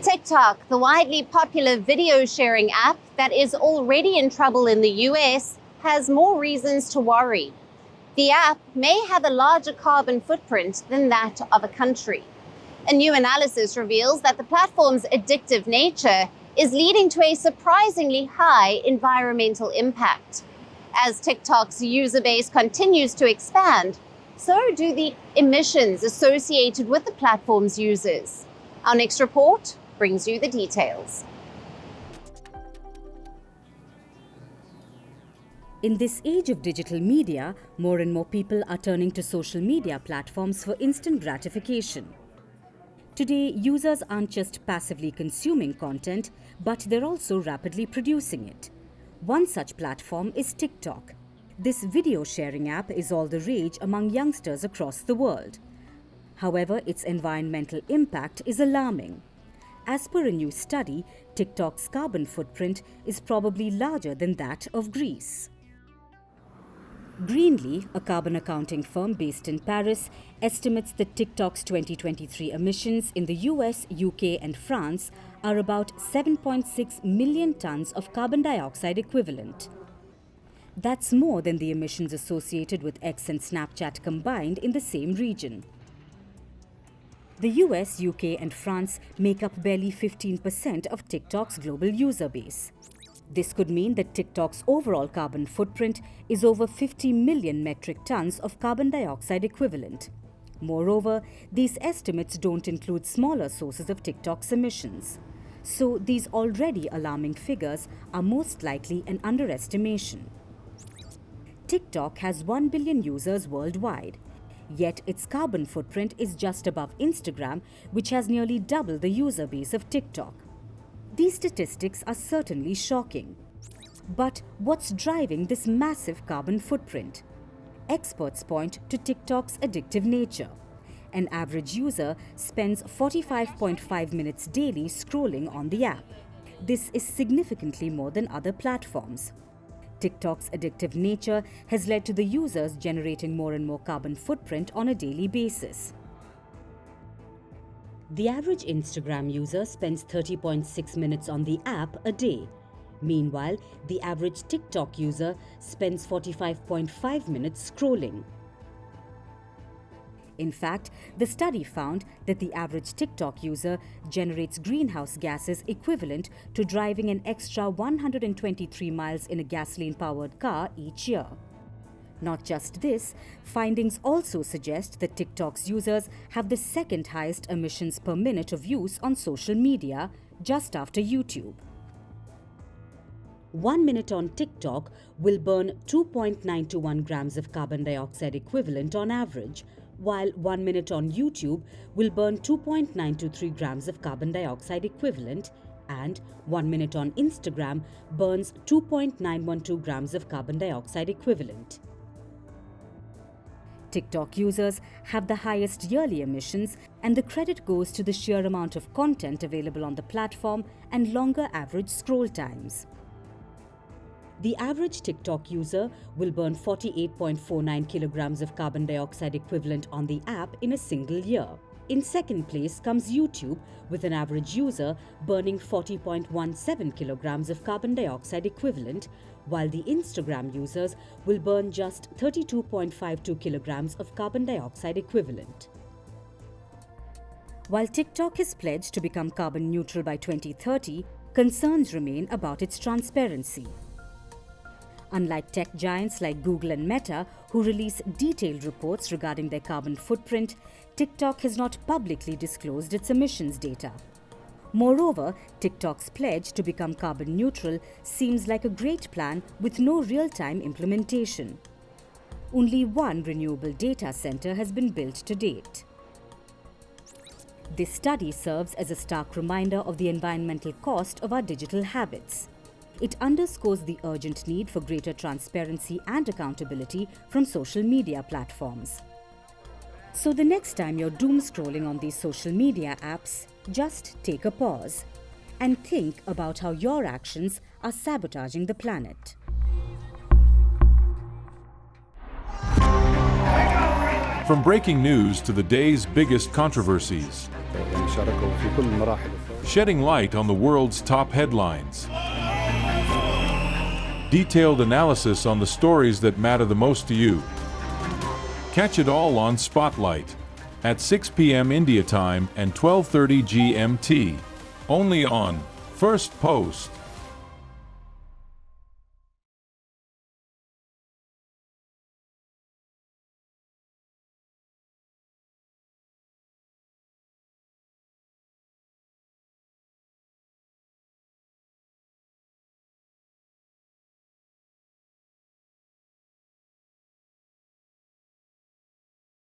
TikTok, the widely popular video sharing app that is already in trouble in the US, has more reasons to worry. The app may have a larger carbon footprint than that of a country. A new analysis reveals that the platform's addictive nature is leading to a surprisingly high environmental impact. As TikTok's user base continues to expand, so do the emissions associated with the platform's users. Our next report brings you the details. In this age of digital media, more and more people are turning to social media platforms for instant gratification. Today, users aren't just passively consuming content, but they're also rapidly producing it. One such platform is TikTok. This video sharing app is all the rage among youngsters across the world. However, its environmental impact is alarming. As per a new study, TikTok's carbon footprint is probably larger than that of Greece. Greenly, a carbon accounting firm based in Paris, estimates that TikTok's 2023 emissions in the US, UK and France are about 7.6 million tons of carbon dioxide equivalent. That's more than the emissions associated with X and Snapchat combined in the same region. The US, UK and France make up barely 15% of TikTok's global user base. This could mean that TikTok's overall carbon footprint is over 50 million metric tons of carbon dioxide equivalent. Moreover, these estimates don't include smaller sources of TikTok's emissions. So these already alarming figures are most likely an underestimation. TikTok has 1 billion users worldwide. Yet its carbon footprint is just above Instagram, which has nearly double the user base of TikTok. These statistics are certainly shocking. But what's driving this massive carbon footprint? Experts point to TikTok's addictive nature. An average user spends 45.5 minutes daily scrolling on the app. This is significantly more than other platforms. TikTok's addictive nature has led to the users generating more and more carbon footprint on a daily basis. The average Instagram user spends 30.6 minutes on the app a day. Meanwhile, the average TikTok user spends 45.5 minutes scrolling. In fact, the study found that the average TikTok user generates greenhouse gases equivalent to driving an extra 123 miles in a gasoline-powered car each year. Not just this, findings also suggest that TikTok's users have the second highest emissions per minute of use on social media, just after YouTube. 1 minute on TikTok will burn 2.921 grams of carbon dioxide equivalent on average, while 1 minute on YouTube will burn 2.923 grams of carbon dioxide equivalent, and 1 minute on Instagram burns 2.912 grams of carbon dioxide equivalent. TikTok users have the highest yearly emissions, and the credit goes to the sheer amount of content available on the platform and longer average scroll times. The average TikTok user will burn 48.49 kilograms of carbon dioxide equivalent on the app in a single year. In second place comes YouTube, with an average user burning 40.17 kilograms of carbon dioxide equivalent, while the Instagram users will burn just 32.52 kilograms of carbon dioxide equivalent. While TikTok has pledged to become carbon neutral by 2030, concerns remain about its transparency. Unlike tech giants like Google and Meta, who release detailed reports regarding their carbon footprint, TikTok has not publicly disclosed its emissions data. Moreover, TikTok's pledge to become carbon neutral seems like a great plan with no real-time implementation. Only one renewable data center has been built to date. This study serves as a stark reminder of the environmental cost of our digital habits. It underscores the urgent need for greater transparency and accountability from social media platforms. So the next time you're doom scrolling on these social media apps, just take a pause and think about how your actions are sabotaging the planet. From breaking news to the day's biggest controversies, شاركوا في كل مراحل. Shedding light on the world's top headlines. Detailed analysis on the stories that matter the most to you. Catch it all on Spotlight at 6 p.m. India time and 12:30 GMT. Only on Firstpost.